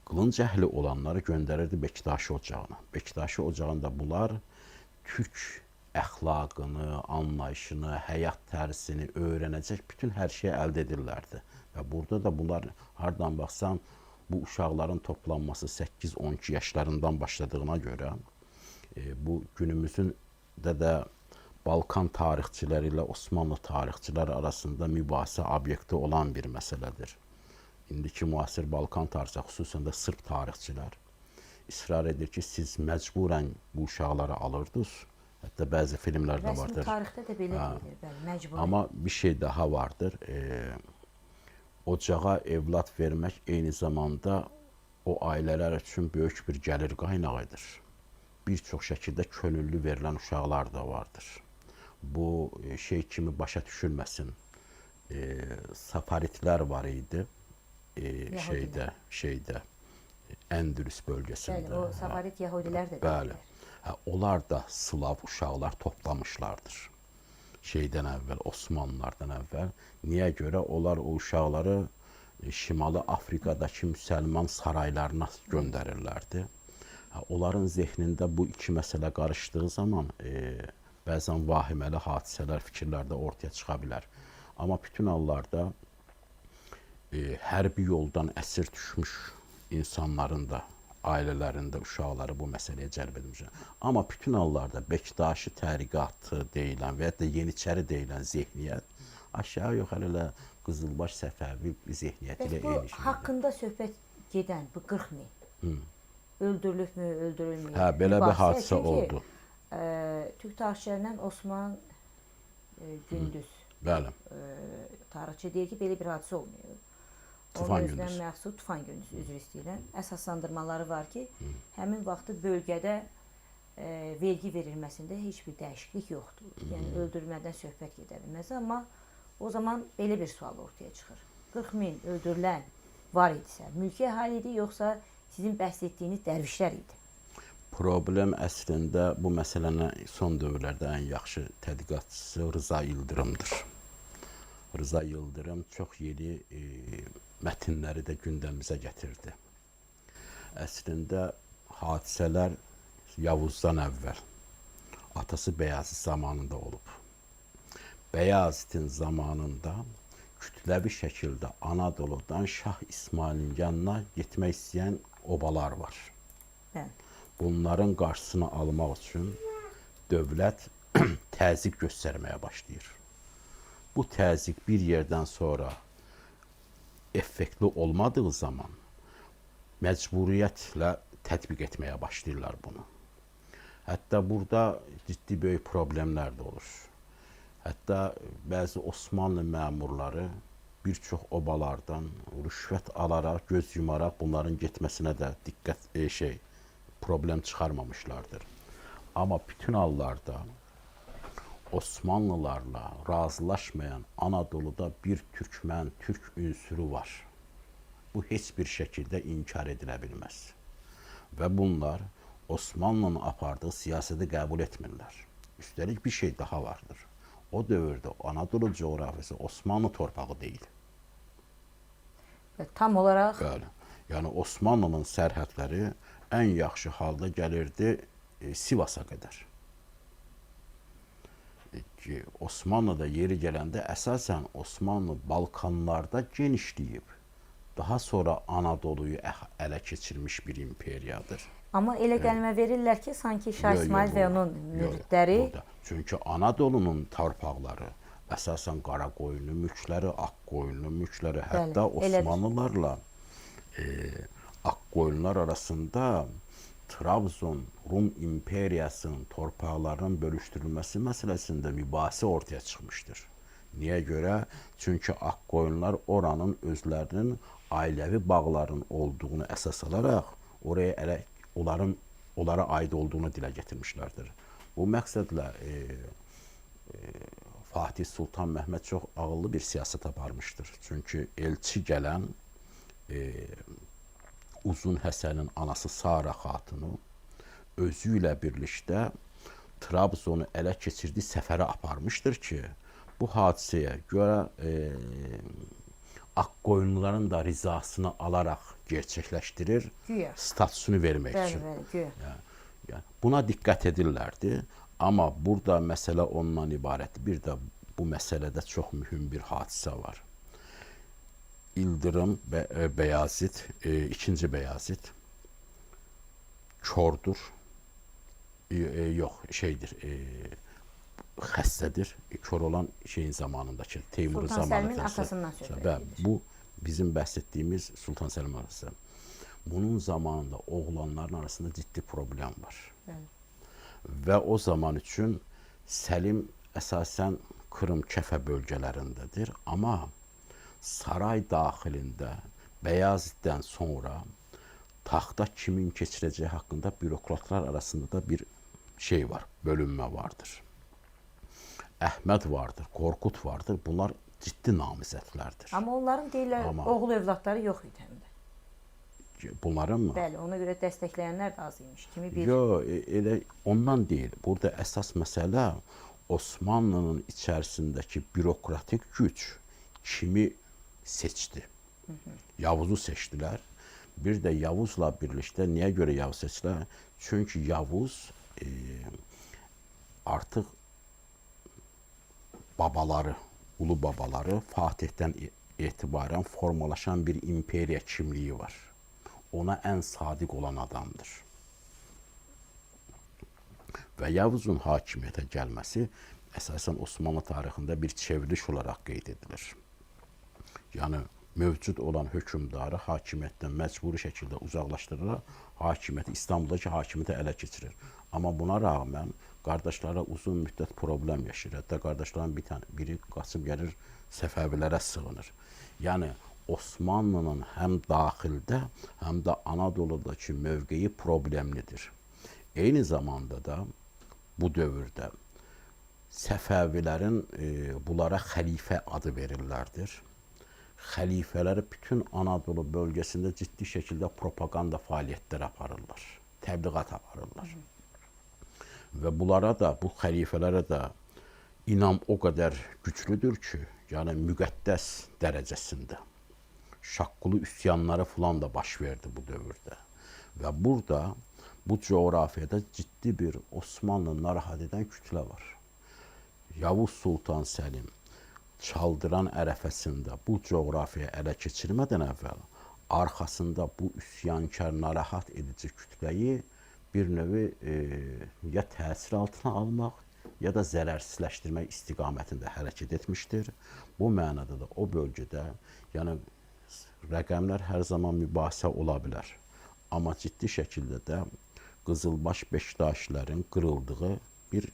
qılınc əhli olanları göndərirdi Bektaşi ocağına. Bektaşi ocağında bunlar türk əxlaqını, anlayışını, həyat tərzini öyrənəcək bütün hər şeyi əldə edirlərdi. Və burada da bunlar hardan baxsan bu uşaqların toplanması 8-12 yaşlarından başladığına görə bu günümüzün də Balkan tarixçiləri ilə Osmanlı tarixçiləri arasında mübahisə obyekti olan bir məsələdir. İndiki müasir Balkan tarixçisi, xüsusən də Sırp tarixçilər israr edir ki, siz məcburən bu uşaqları alırdınız. Hətta bəzi filmlərdə vardır. Rəsmi tarixdə də belə deyilir, bəli, məcburi. Amma bir şey daha vardır. Ocağa evlad vermək eyni zamanda o ailələr üçün böyük bir gəlir qaynağıdır. Bir çox şəkildə könüllü verilən uşaqlar da vardır. Bu şey kimi başa düşülməsin. Safaritlər var idi. Şeydə Endülüs bölgəsində. Bəli, o Safarit Yəhudilər də Bəli. deyirlər. Onlar da Slav uşaqlar toplamışlardır. Şeydən əvvəl, Osmanlılardan əvvəl. Niyə görə? Onlar o uşaqları Şimali Afrikadakı müsəlman saraylarına göndərirlərdi. Onların zehnində bu iki məsələ qarışdığı zaman bəzən vahiməli hadisələr, fikirlər də ortaya çıxa bilər. Amma bütün hallarda hərbi yoldan əsir düşmüş insanların da ailələrində uşaqları bu məsələyə cəlb edilmişdir. Amma bütün hallarda Bektaşi təriqatı deyilən və ya da Yeniçəri deyilən zehniyyət aşağı yuxarı elə Qızılbaş Səfəvi zehniyyəti ilə Bu eyni haqqında söhbət gedən bu 40 min öldürülübmü, öldürülməyib? Hə, belə bir hadisə Çünki, oldu. Türk tarixçilərindən Osman Gündüz Bəli. tarixçi deyir ki, belə bir hadisə olmuyor. Tufan Onun özünə Gündüz. məxsus Tufan Gündüz, üzr istəyirəm. Əsaslandırmaları var ki, həmin vaxtı bölgədə vergi verilməsində heç bir dəyişiklik yoxdur. Yəni öldürülmədən söhbət gedə bilməz, amma o zaman belə bir sual ortaya çıxır. 40 min öldürülən var idisə, mülki əhali idi, yoxsa sizin bəhs etdiyiniz dərvişlər idi? Problem əslində bu məsələni son dövrlərdə ən yaxşı tədqiqatçısı Rıza Yıldırımdır. Rıza Yıldırım çox yeni mətnləri də gündəmimizə gətirdi. Əslində hadisələr Yavuzdan əvvəl atası Bəyazıt zamanında olub. Bəyazıtın zamanında kütləvi şəkildə Anadoludan Şah İsmailin yanına getmək istəyən obalar var. Bəli. Bunların qarşısını almaq üçün dövlət təzyiq göstərməyə başlayır. Bu təzyiq bir yerdən sonra effektli olmadığı zaman məcburiyyətlə tətbiq etməyə başlayırlar bunu. Hətta burada ciddi böyük problemlər də olur. Hətta bəzi Osmanlı məmurları bir çox obalardan rüşvət alaraq, göz yumaraq bunların getməsinə də problem çıxarmamışlardır. Amma bütün hallarda Osmanlılarla razılaşmayan Anadolu'da bir Türkmen, Türk ünsürü var. Bu heç bir şəkildə inkar edilə bilməz. Və bunlar Osmanlı'nın apardığı siyaseti qəbul etmirlər. Üstəlik bir şey daha vardır. O dövrdə Anadolu coğrafiyası Osmanlı torpağı deyil. Və tam olaraq Bəli. Yəni Osmanlının sərhədləri ən yaxşı halda gəlirdi Sivasa qədər. Ki Osmanlı'da yeri gələndə əsasən Osmanlı Balkanlarda genişləyib. Daha sonra Anadolu'yu ələ keçirmiş bir imperiyadır. amma elə gəlmə verirlər ki, sanki Şah İsmail və onun müridləri Çünki Anadolu'nun torpaqları əsasən Qaraqoyunlu mülkləri, Ağqoyunlu mülkləri, hətta Osmanlılarla Ağqoyunlular arasında Trabzon Rum imperiyasının torpaqlarının bölüşdürülməsi məsələsində mübahisə ortaya çıxmışdır. Niyə görə? Çünki Ağqoyunlular oranın özlərinin ailəvi bağların olduğunu əsas alaraq oraya onlara aid olduğunu dilə gətirmişlərdir. Bu məqsədlə Fatih Sultan Məhməd çox ağıllı bir siyasət aparmışdır. Çünki elçi gələn Uzun Həsənin anası Sara xatunu özü ilə birlikdə Trabzonu ələ keçirdiyi səfərə aparmışdır ki, bu hadisəyə görə Ağqoyunluların da rizasını alaraq gerçəkləşdirir, statusunu vermək üçün. Yəni, buna diqqət edirlərdi. Amma burada məsələ ondan ibarətdir. Bir də bu məsələdə çox mühüm bir hadisə var. İldırım Bəyazid, ikinci Bəyazid kordur. Xəstədir. Kör olan şeyin zamanındakı Teymurun zamanında. Sultan Səlimin atasından söhbət edir. Bu bizim bəhs etdiyimiz Sultan Səlim arası. Bunun zamanında oğlanların arasında ciddi problem var. Və o zaman üçün Səlim əsasən Kırım, Kəfə bölgələrindədir. Amma saray daxilində Bəyaziddən sonra taxta kimin keçirəcəyi haqqında bürokratlar arasında da bir şey var, bölünmə vardır. Əhməd vardır, Qorqud vardır. Bunlar ciddi namizədlərdir. Amma onların deyirlər, oğul övladları yox idi həm də. Bunların mı? Bəli, ona görə dəstəkləyənlər də az imiş. Kimi bir... Yox, elə ondan deyil. Burada əsas məsələ Osmanlının içərisindəki bürokratik güc kimi seçdi. Yavuzu seçdilər. Bir də Yavuzla birlikdə niyə görə Yavuz seçdilər? Çünki Yavuz artıq babaları, ulu babaları Fatihdən etibarən formalaşan bir imperiya kimliyi var. Ona ən sadiq olan adamdır. Və Yavuzun hakimiyyətə gəlməsi əsasən Osmanlı tarixində bir çevriliş olaraq qeyd edilir. Yəni, mövcud olan hökmdarı hakimiyyətdən məcburi şəkildə uzaqlaşdırırlar, İstanbuldakı hakimiyyəti ələ keçirir. Amma buna rağmen qardaşlara uzun müddət problem yaşayır. Hətta qardaşların biri qaçıb gəlir, Səfəvilərə sığınır. Yəni, Osmanlının həm daxildə, həm də Anadolu'dakı mövqeyi problemlidir. Eyni zamanda da bu dövrdə Səfəvilərin bunlara xəlifə adı verirlərdir. Xəlifələri bütün Anadolu bölgəsində ciddi şəkildə propaganda fəaliyyətləri aparırlar, təbliğat aparırlar. Və bunlara da, bu xəlifələrə də inam o qədər güclüdür ki, yəni müqəddəs dərəcəsində. Şaqqulu üsyanları falan da baş verdi bu dövrdə. Və burada, bu coğrafiyada ciddi bir Osmanlı narahat edən kütlə var. Yavuz Sultan Səlim Çaldıran ərəfəsində bu coğrafiyaya ələ keçirmədən əvvəl arxasında bu üsyankar, narahat edici kütləyi bir növ ya təsir altına almaq, ya da zərərsizləşdirmək istiqamətində hərəkət etmişdir. Bu mənada da o bölgədə, yəni rəqəmlər hər zaman mübahisə ola bilər. Amma ciddi şəkildə də Qızılbaş Beşdaşilərin qırıldığı bir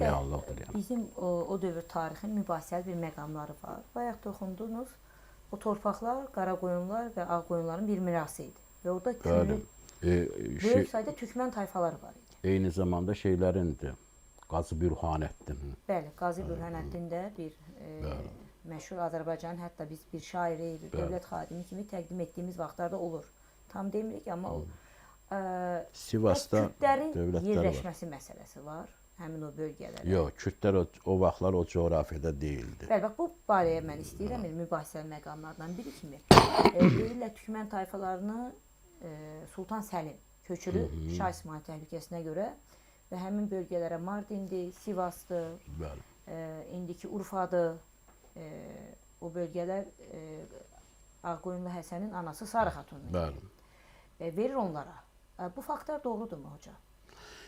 reallıqdır. Yəni. Bizim o dövr tarixin mübahisəli bir məqamları var. Bayaq toxundunuz, o torpaqlar Qaraqoyunlular və Ağqoyunluların bir mirası idi. Və orada Böyük sayda Türkmen tayfaları var idi. Eyni zamanda şeylərindir. Qazı Bürhanəddin. Bəli, Qazi Bürhanəddin də bir məşhur Azərbaycanın, hətta biz bir şairi, bir dövlət xadimi kimi təqdim etdiyimiz vaxtlarda olur. Tam demirik, amma o Sivasda Kürtlərin dövlətləri var. yerləşməsi məsələsi var həmin o bölgələrə. Yox, Kürtlər o vaxtlar o coğrafiyada deyildi. Bəli, bax bu barəyə mən istəyirəm mübahisəli məqamlardan biri kimi. Deyirlər Türkmen tayfalarını Sultan Səlim köçürüb Şah İsmayıl təhlükəsinə görə və həmin bölgələrə Mardindir, Sivasdır, Bəli. indiki Urfadır, o bölgələr Ağqoyunlu Həsənin anası Sarı Xatunun Bəli. verir onlara. Bu faktlar doğrudurmu hocam?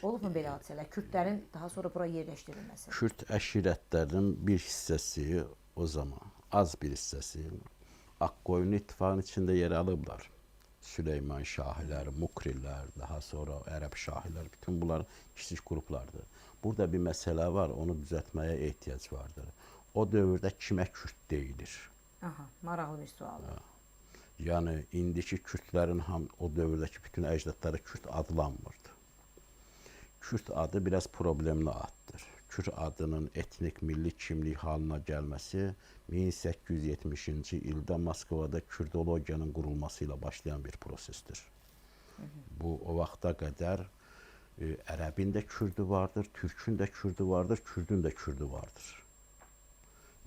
Olubmu belə hadisələr? Kürdlərin daha sonra bura yerləşdirilməsi? Kürd əşirətlərinin bir hissəsi o zaman, az bir hissəsi Ağqoyunlu İttifaqının içində yer alıblar. Süleyman Şahilər, Mukrilər, daha sonra Ərəb Şahilər, bütün bunlar kiçik qruplardır. Burada bir məsələ var, onu düzəltməyə ehtiyac vardır. O dövrdə kimə Kürd deyilir? Aha, maraqlı bir sualdır. Yəni, indiki Kürdlərin o dövrdəki bütün əcdadları Kürd adlanmırdı. Kürd adı biraz problemli addır. Kürd adının etnik, milli kimlik halına gəlməsi 1870-ci ildə Moskvada Kürdologiyanın qurulması ilə başlayan bir prosesdir. Bu, o vaxta qədər Ərəbin də Kürdü vardır, Türkün də Kürdü vardır, Kürdün də Kürdü vardır.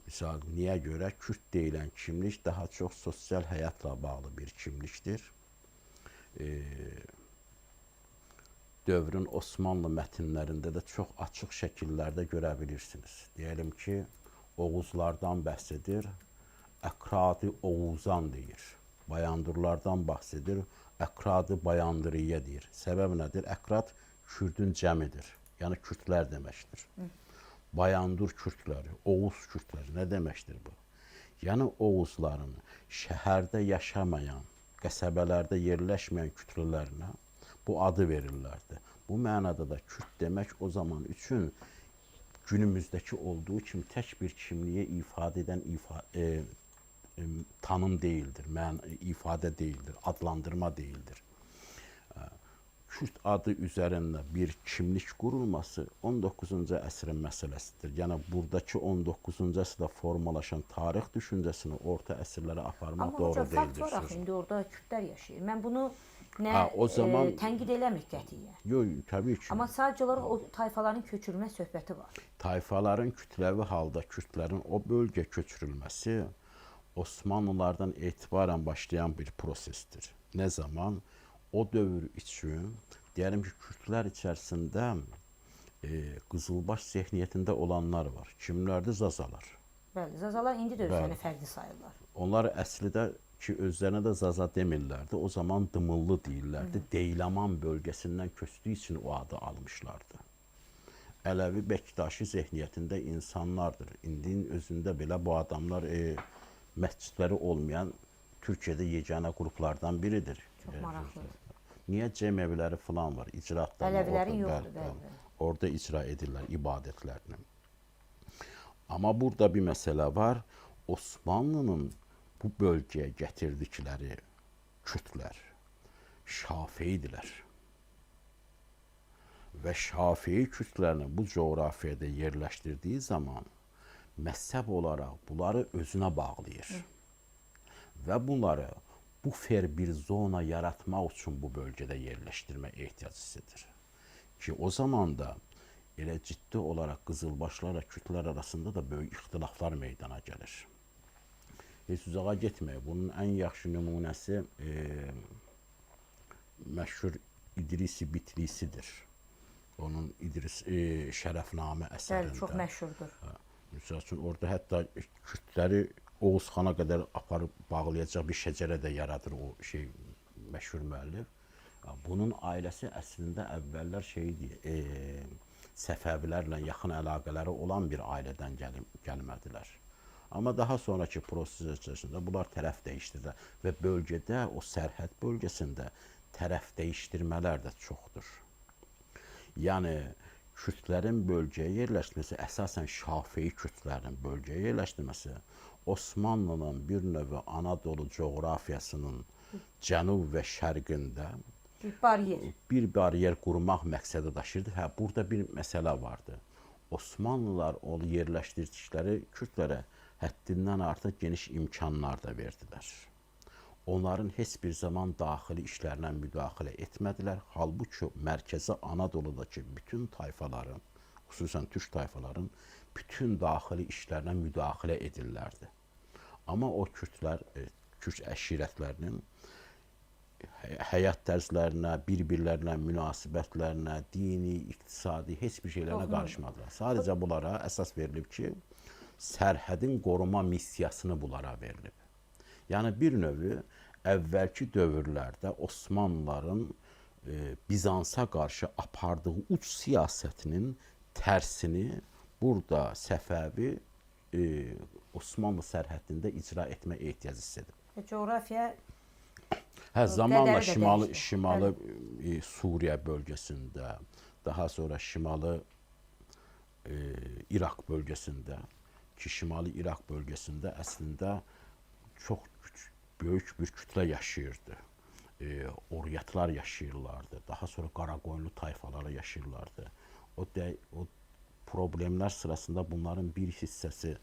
Misal, niyə görə? Kürd deyilən kimlik daha çox sosial həyatla bağlı bir kimlikdir. Dövrün Osmanlı mətnlərində də çox açıq şəkillərdə görə bilirsiniz. Deyəlim ki, Oğuzlardan bəhs edir, Əkrad-ı Oğuzan deyir. Bayandurlardan bəhs edir, Əkrad-ı Bayandıriyyə deyir. Səbəb nədir? Əkrad Kürdün cəmidir, yəni Kürdlər deməkdir. Bayandur Kürdləri, Oğuz Kürdləri nə deməkdir bu? Yəni Oğuzların şəhərdə yaşamayan, qəsəbələrdə yerləşməyən kütlələrinə bu adı verirlərdi. Bu mənada da Kürd demək o zaman üçün günümüzdəki olduğu kimi tək bir kimliyə ifadə edən tanım deyildir, ifadə deyildir, adlandırma deyildir. Kürd adı üzərində bir kimlik qurulması 19-cu əsrin məsələsidir. Yəni, buradakı 19-cu əsrdə formalaşan tarix düşüncəsini orta əsrlərə aparmaq doğru deyildir. Amma hocam, fakt var axı, indi orada Kürdlər yaşayır. Mən bunu tənqid eləmir qətiyyən. Yox, təbii ki. Amma sadəcə olaraq o tayfaların köçürülmə söhbəti var. Tayfaların kütləvi halda Kürdlərin o bölgə köçürülməsi Osmanlılardan etibarən başlayan bir prosesdir. Nə zaman? O dövr üçün, deyəlim ki, Kürdlər içərisində qızılbaş zehniyyətində olanlar var. Kimlərdir? Zazalar. Bəli, Zazalar indi də özlərini fərqli sayırlar. Onlar əslidə ki, özlərinə də Zaza demirlərdi. O zaman Dımıllı deyirlərdi. Deylaman bölgəsindən köçdüyü üçün o adı almışlardı. Ələvi Bəkdaşi zehniyyətində insanlardır. İndinin özündə belə bu adamlar məscidləri olmayan Türkiyədə yeganə qruplardan biridir. Çox maraqlıdır. Niyə cəmiyyəviləri falan var, icraatlarına. Ələvilərin yoxdur, bəli. Orada icra edirlər ibadətlərini. Amma burada bir məsələ var. Osmanlının bu bölgəyə gətirdikləri Kürdlər Şafeydilər. Və Şafei Kürdlərini bu coğrafiyada yerləşdirdiyi zaman məzhəb olaraq bunları özünə bağlayır. Və bunları bufer bir zona yaratmaq üçün bu bölgədə yerləşdirmə ehtiyac hissedilir. Ki o zaman da elə ciddi olaraq qızılbaşlarla Kürdlər arasında da böyük ixtilaflar meydana gəlir. Heç uzağa getmək, bunun ən yaxşı nümunəsi məşhur İdrisi Bitlisidir. Onun Şərəfnamə əsərində. Bəli, çox məşhurdur. Misal üçün, orada hətta Kürdləri Oğuzxana qədər aparıb bağlayacaq bir şəcərə də yaradır o məşhur müəllif. Bunun ailəsi əslində əvvəllər Səfəvilərlə yaxın əlaqələri olan bir ailədən gəlmədilər. Amma daha sonraki proses içərisində bunlar tərəf dəyişdirdilər və bölgədə, o sərhəd bölgəsində tərəf dəyişdirmələr də çoxdur. Yəni, Kürdlərin bölgəyə yerləşdirməsi, əsasən Şafei Kürdlərin bölgəyə yerləşdirməsi Osmanlının bir növ Anadolu coğrafiyasının cənub və şərqində Bir baryer. Bir bariyer qurmaq məqsədi daşıyırdı. Hə, burada bir məsələ vardı. Osmanlılar o yerləşdirdikləri kürdlərə həddindən artıq geniş imkanlar da verdilər. Onların heç bir zaman daxili işlərinə müdaxilə etmədilər. Halbuki mərkəzi Anadoludakı bütün tayfaların, xüsusən türk tayfaların bütün daxili işlərinə müdaxilə edirlərdi. Amma o kürdlər, kürd əşirətlərinin həyat tərzlərinə, bir-birlərinə münasibətlərinə, dini, iqtisadi heç bir şeylərinə qarışmadılar. Sadəcə bunlara əsas verilib ki, sərhədin qoruma missiyasını bunlara verilib. Yəni bir növü əvvəlki dövrlərdə Osmanlıların Bizansa qarşı apardığı uç siyasətinin tərsini burada Səfəvi Osmanlı sərhədində icra etmə ehtiyacı hiss edib. Coğrafiya Hə, zamanla Qədəri də dəyişdi. şimalı Suriya bölgəsində, daha sonra şimalı İraq bölgəsində ki, şimali İraq bölgəsində əslində çox böyük bir kütlə yaşayırdı. Oryatlar yaşayırlardı. Daha sonra Qaraqoyunlu tayfaları yaşayırlardı. O problemlər sırasında bunların bir hissəsi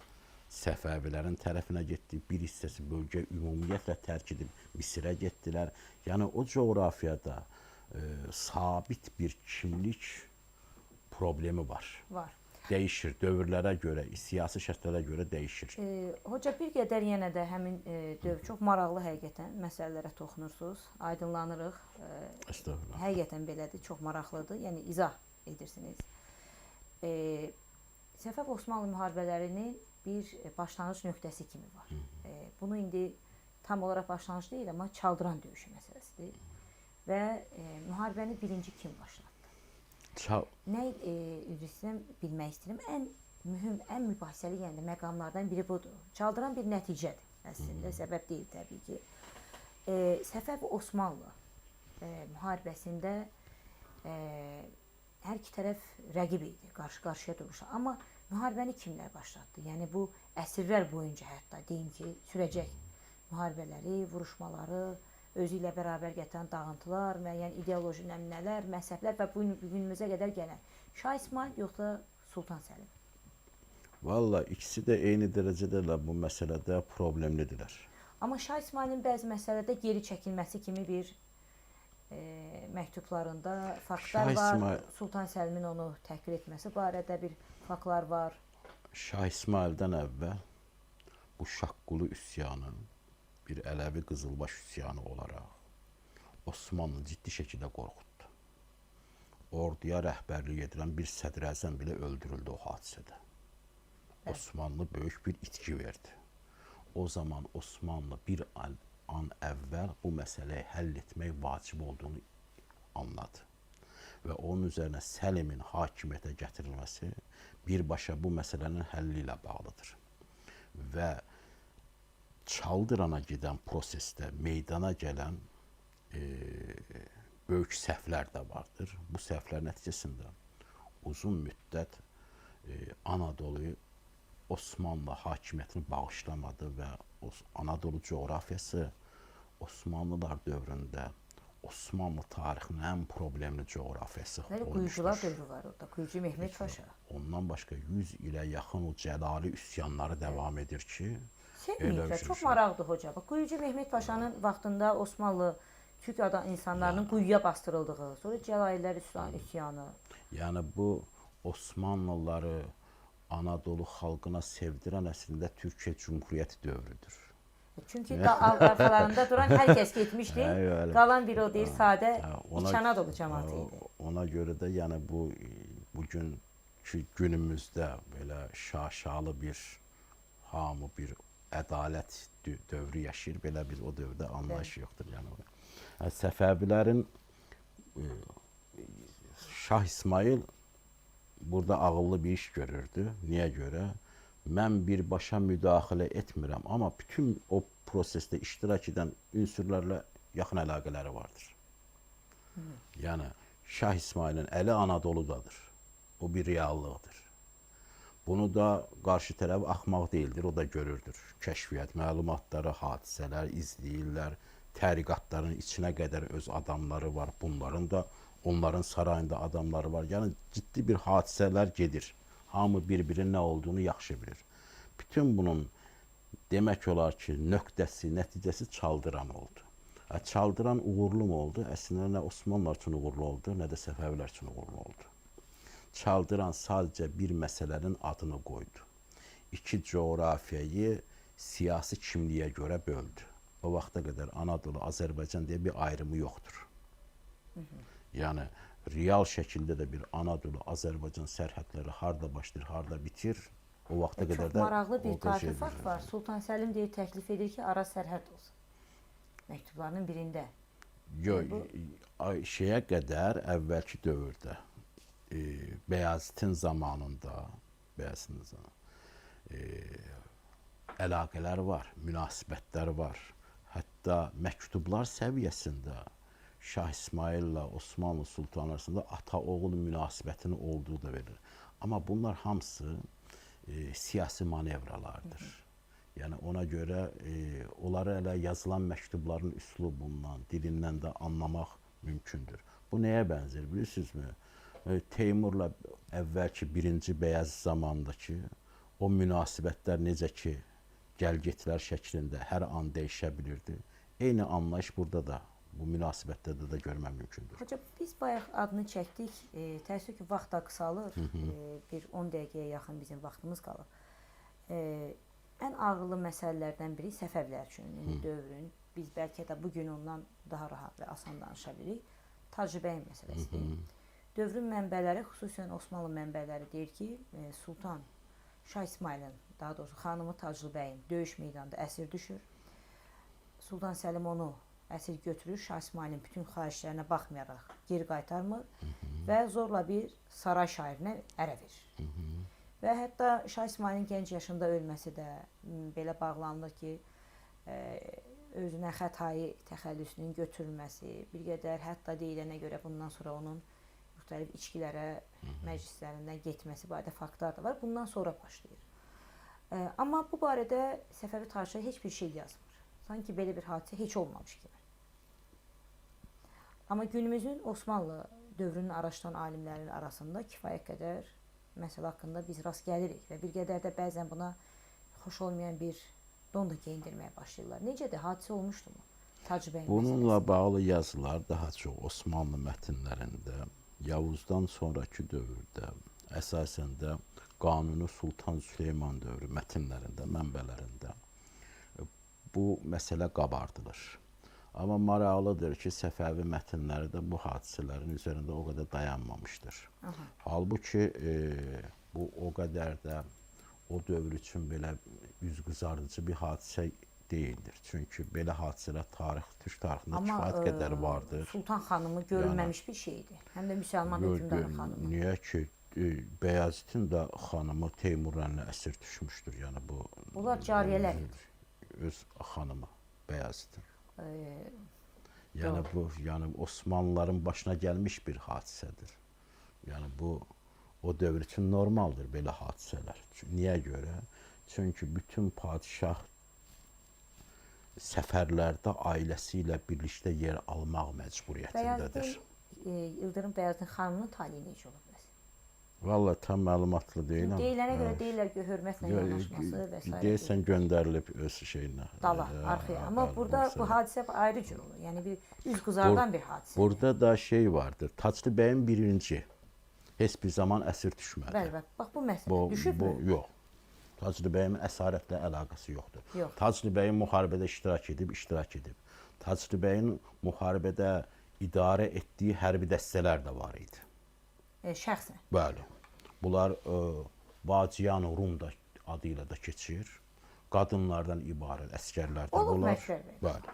Səfəvilərin tərəfinə getdi, bir hissəsi bölgə ümumiyyətlə tərk edib Misirə getdilər. Yəni o coğrafiyada sabit bir kimlik problemi var. var. Dəyişir, dövrlərə görə, siyasi şərtlərə görə dəyişir. Hoca bir qədər yenə də həmin dövr çox maraqlı həqiqətən məsələlərə toxunursunuz, aydınlanırıq. Estağfurullah. Həqiqətən belədir, çox maraqlıdır. Yəni izah edirsiniz. Səfəv Osmanlı müharibələrinin bir başlanğıc nöqtəsi kimi var. Bunu indi tam olaraq başlanğıc deyil, amma Çaldıran döyüşü məsələsidir. Və müharibəni birinci kim başlatdı? Nə üzr istəyirəm, bilmək istəyirəm. Ən mühüm, ən mübahisəli yəni məqamlardan biri budur. Çaldıran bir nəticədir əslində, səbəb deyil təbii ki. Səfəv Osmanlı müharibəsində hər iki tərəf rəqib idi, qarşı-qarşıya durmuşlar. Amma müharibəni kimlər başlatdı? Yəni bu əsrlər boyunca hətta deyim ki, sürəcək müharibələri, vuruşmaları, özü ilə bərabər gətirən dağıntılar, müəyyən ideoloji nəmunələr, məzhəblər və bu günümüzə qədər gələn Şah İsmayıl yoxsa Sultan Səlim? Valla ikisi də eyni dərəcədə bu məsələdə problemlidirlər. Amma Şah İsmayılın bəzi məsələdə geri çəkilməsi kimi bir məktublarında faktlar var. Sultan Səlimin onu təhqir etməsi barədə bir faktlar var. Şah İsmayıldan əvvəl bu Şaqqulu üsyanı bir Ələvi Qızılbaş üsyanı olaraq Osmanlı ciddi şəkildə qorxutdu. Orduya rəhbərlik edirən bir sədrəzəm belə öldürüldü o hadisədə. Osmanlı böyük bir itki verdi. O zaman Osmanlı bir an əvvəl bu məsələyi həll etmək vacib olduğunu anladı. Və onun üzərinə Səlimin hakimiyyətə gətirilməsi birbaşa bu məsələnin həlli ilə bağlıdır. Və Çaldırana gedən prosesdə meydana gələn böyük səhvlər də vardır. Bu səhvlər nəticəsində uzun müddət Anadolu Osmanlı hakimiyyətini bağışlamadı və Anadolu coğrafiyası Osmanlılar dövründə Osmanlı tarixinin ən problemli coğrafiyası olmuşdur. Quyucular dövrü var orada, Quyucu Mehmet Paşa. Ondan başqa 100 ilə yaxın o cəlali üsyanları davam edir ki, Sevməyiblər, çox maraqlıdır hoca. Quyucu Mehmet Paşanın vaxtında Osmanlı Türk insanlarının quyuya bastırıldığı, sonra Cəlalilər üsyanı. Yəni bu Osmanlıları Anadolu xalqına sevdirən əslində Türkiyə Cumhuriyyəti dövrüdür. Çünki arxalarında duran hər kəs getmişdi. Qalan bir o deyir, sadə İç Anadolu cəmaatı idi. Ona görə də yəni bugünkü günümüzdə belə şaşalı bir hamı bir ədalət dövrü yaşayır. Belə biz o dövrdə anlayış yoxdur. Yəni Səfəvilərin Şah İsmayıl burada ağıllı bir iş görürdü. Niyə görə? Mən birbaşa müdaxilə etmirəm, amma bütün o prosesdə iştirak edən ünsürlərlə yaxın əlaqələri vardır. Yəni Şah İsmayılın əli Anadoludadır. O bir reallıqdır. Bunu da qarşı tərəf axmaq deyildir, o da görürdür. Kəşfiyyat, məlumatları, hadisələr izləyirlər, təriqatların içinə qədər öz adamları var. Bunların da onların sarayında adamları var. Yəni ciddi bir hadisələr gedir. Hamı bir-birinin nə olduğunu yaxşı bilir. Bütün bunun demək olar ki, nöqtəsi, nəticəsi Çaldıran oldu. Çaldıran uğurlu mu oldu? Əslində nə Osmanlılar üçün uğurlu oldu, nə də Səfəvilər üçün uğurlu oldu. Çaldıran sadəcə bir məsələnin adını qoydu. İki coğrafiyayı siyasi kimliyə görə böldü. O vaxta qədər Anadolu, Azərbaycan deyə bir ayrımı yoxdur. Yəni real şəkildə də bir Anadolu, Azərbaycan sərhədləri harda başlayır, harda bitir, o vaxta qədər də çox maraqlı bir tarixi fakt var. Sultan Səlim deyir, təklif edir ki, ara sərhəd olsun. Məktublarının birində. Şeyə qədər əvvəlki dövrdə Bəyazıtın zamanında əlaqələr var, münasibətlər var. Hətta məktublar səviyyəsində Şah İsmaillə Osmanlı sultanı arasında ata-oğul münasibətinin olduğu da verilir. Amma bunlar hamısı siyasi manevralardır. Yəni ona görə onları elə yazılan məktubların üslubundan, dilindən də anlamaq mümkündür. Bu nəyə bənzər bilirsinizmi? Teymurla əvvəlki 1-ci Bəyazıt zamanındakı o münasibətlər necə ki gəl-getlər şəklində hər an dəyişə bilirdi. Eyni anlayış burada da, bu münasibətlərdə də görmək mümkündür. Hocam, biz bayaq adını çəkdik. Təəssüf ki, vaxt da qısalır. Bir 10 dəqiqəyə yaxın bizim vaxtımız qalır. Ən ağırlı məsələlərdən biri Səfəvilər üçün, dövrün. Biz bəlkə də bugün ondan daha rahat və asan danışa bilirik. Tacübəyin məsələsidir. Dövrün mənbələri, xüsusən Osmanlı mənbələri deyir ki, Sultan Şah İsmailin, daha doğrusu xanımı Taclıbəyin döyüş meydanında əsir düşür. Sultan Səlim onu əsir götürür, Şah İsmailin bütün xahişlərinə baxmayaraq geri qaytarmır və zorla bir saray şairinə ərə verir. Və hətta Şah İsmailin gənc yaşında ölməsi də belə bağlanılır ki, özünə xətai təxəllüsünün götürülməsi, bir qədər hətta deyilənə görə bundan sonra onun müxtəlif içkilərə, məclislərindən getməsi barədə faktlar da var. Bundan sonra başlayır. Amma bu barədə Səfəvi tarixçilər heç bir şey yazmır. Sanki belə bir hadisə heç olmamış kimi. Amma günümüzün Osmanlı dövrünün araşdıran alimlərinin arasında kifayət qədər məsələ haqqında biz rast gəlirik və bir qədər də bəzən buna xoş olmayan bir don da geyindirməyə başlayırlar. Necədir? Hadisə olmuşdumu? Tacübəyin bununla bağlı yazılar daha çox Osmanlı mətnlərində, Yavuzdan sonraki dövrdə, əsasən də Qanuni Sultan Süleyman dövrü mətnlərində, mənbələrində bu məsələ qabardılır. Amma maraqlıdır ki, Səfəvi mətnləri də bu hadisələrin üzərində o qədər dayanmamışdır. Halbuki bu o qədər də o dövr üçün belə üzqızardıcı bir hadisə deyildir. Çünki belə hadisələr Türk tarixində kifayət qədər vardır. Sultan xanımı görülməmiş bir şeydir. Həm də müsəlman hökmdarın xanımı. Niyə ki, Bəyazıtın da xanımı Teymurla əsir düşmüşdür. Yəni bu bunlar cariyələr idi. Öz xanımı Bəyazıtın. Yəni bu, yəni Osmanlıların başına gəlmiş bir hadisədir. Yəni bu o dövr üçün normaldır belə hadisələr. Niyə görə? Çünki bütün padişah səfərlərdə ailəsi ilə birlikdə yer almaq məcburiyyətindədir. İldırım Bəyazıtın xanımının taliyi necə olub? Vallahi tam məlumatlı deyiləm. Deyilənə görə deyirlər ki, hörmətlə yanaşması və s. Deyirsən göndərilib öz şeyinə. Dala, arxaya. Amma burada bu hadisə ayrı cür olur. Yəni bir üzguzardan bir hadisə. Burada da şey vardır. Taclı bəyin birinci heç bir zaman əsir düşmədi. Bəli, bax bu məsələ düşübmü? Yox. Taclı bəyin əsarətlə əlaqəsi yoxdur. Yox. Taclı bəyin müharibədə iştirak edib. Taclı bəyin müharibədə idarə etdiyi hərbi dəstələr də var idi. Şəxsən. Bəli. Bunlar Vaciyan Rum da adı ilə də keçir. Qadınlardan ibarət əsgərlərdən bunlar. Bəli.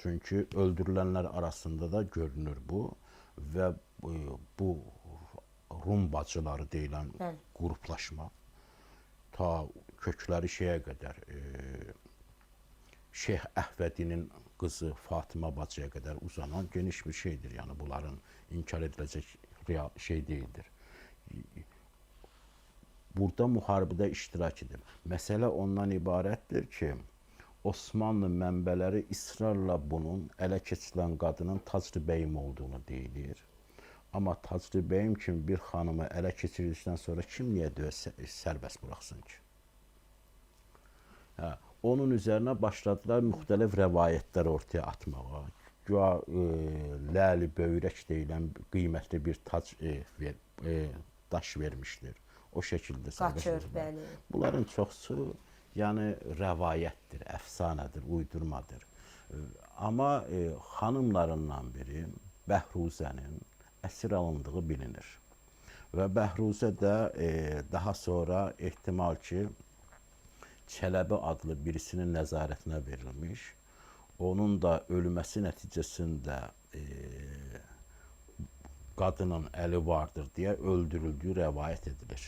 Çünki öldürülənlər arasında da görünür bu və bu Rum bacıları deyilən qruplaşma ta kökləri şeyə qədər Şeyx Əhvədinin qızı Fatıma bacıya qədər uzanan geniş bir şeydir. Yəni bunların inkar ediləcək şey deyildir. Burada müharibədə iştirak edir. Məsələ ondan ibarətdir ki, Osmanlı mənbələri israrla bunun ələ keçirilən qadının Taclı bəyim olduğunu deyilir. Amma Taclı bəyim kimi bir xanımı ələ keçirdikdən sonra kim niyə sərbəst buraxsın ki? Hə, onun üzərinə başladılar müxtəlif rəvayətlər ortaya atmağa. Güya ləli böyrək deyilən qiymətli bir daş vermişdir. O şəkildə Qaçır, bəli. Bunların çoxusu yəni rəvayətdir, əfsanədir, uydurmadır. Amma xanımlarından biri Bəhruzənin əsir alındığı bilinir. Və Bəhruzə də daha sonra ehtimal ki, Çələbi adlı birisinin nəzarətinə verilmiş. Onun da ölməsi nəticəsində qadının əli vardır deyə öldürüldüyü rəvayət edilir.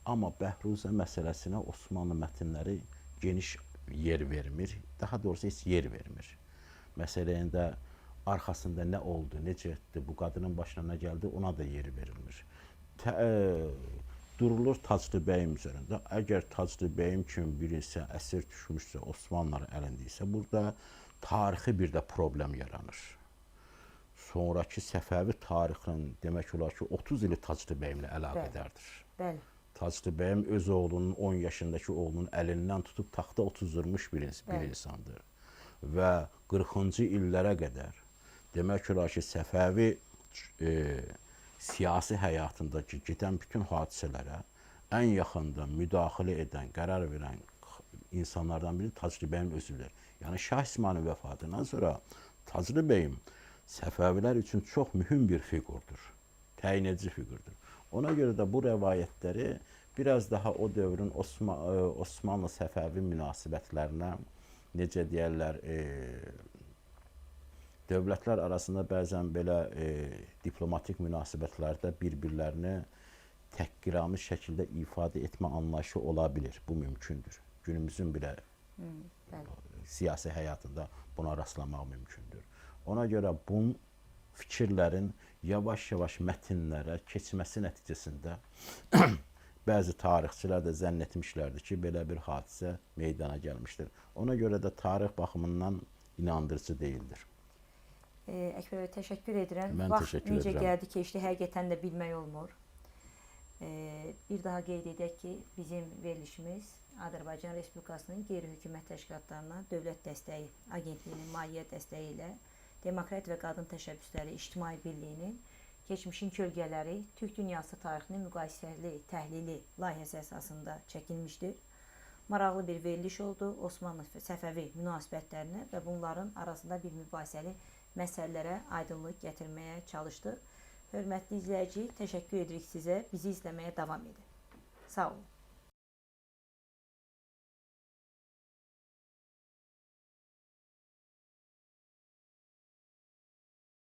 Amma Bəhruzə məsələsinə Osmanlı mətnləri geniş yer vermir, daha doğrusu heç yer vermir. Məsələyin də arxasında nə oldu, necə etdi, bu qadının başına nə gəldi, ona da yer verilmir. Durulur Taclı bəyim üzərində. Əgər Taclı bəyim kimi birisi əsir düşmüşsə, Osmanlıların əlində isə, burada tarixi bir də problem yaranır. Sonraki Səfəvi tarixinin demək olar ki, 30 ili Taclı bəyimlə əlaqədardır. Bəli. Taclı bəyim öz oğlunun, 10 yaşındakı oğlunun əlindən tutub taxta otuzdurmuş bir insandır. Və 40-cı illərə qədər demək olar ki, Səfəvi siyasi həyatındakı gedən bütün hadisələrə ən yaxında müdaxilə edən, qərar verən insanlardan biri Taclı bəyim özüdür. Yəni Şah İsmayılın vəfatından sonra Taclı bəyim Səfəvilər üçün çox mühüm bir fiqurdur, təyin edici fiqurdur. Ona görə də bu rəvayətləri biraz daha o dövrün Osmanlı-Səfəvi münasibətlərinə, necə deyərlər, dövlətlər arasında bəzən belə diplomatik münasibətlərdə bir-birlərini təhqiramiz şəkildə ifadə etmə anlayışı ola bilir. Bu mümkündür. Günümüzün belə siyasi həyatında buna rastlamaq mümkündür. Ona görə bu fikirlərin yavaş-yavaş mətnlərə keçməsi nəticəsində bəzi tarixçilər də zənn etmişlərdir ki, belə bir hadisə meydana gəlmişdir. Ona görə də tarix baxımından inandırıcı deyildir. Əkbər bəy, təşəkkür edirəm. Mən təşəkkür necə edirəm. gəldi, keçdi, həqiqətən də bilmək olmur. Bir daha qeyd edək ki, bizim verilişimiz Azərbaycan Respublikasının qeyri-hökumət təşkilatlarına dövlət dəstəyi agentliyinin maliyyə dəstəyi ilə Demokrat və Qadın Təşəbbüsləri İctimai Birliyinin Keçmişin Kölgələri Türk Dünyası Tarixinin Müqayisəli Təhlili layihəsi əsasında çəkilmişdir. Maraqlı bir veriliş oldu Osmanlı-Səfəvi münasibətlərinə və bunların arasında bir mübahisəli məsələlərə aydınlıq gətirməyə çalışdıq. Hörmətli izləyici, təşəkkür edirik sizə. Bizi izləməyə davam edin. Sağ olun.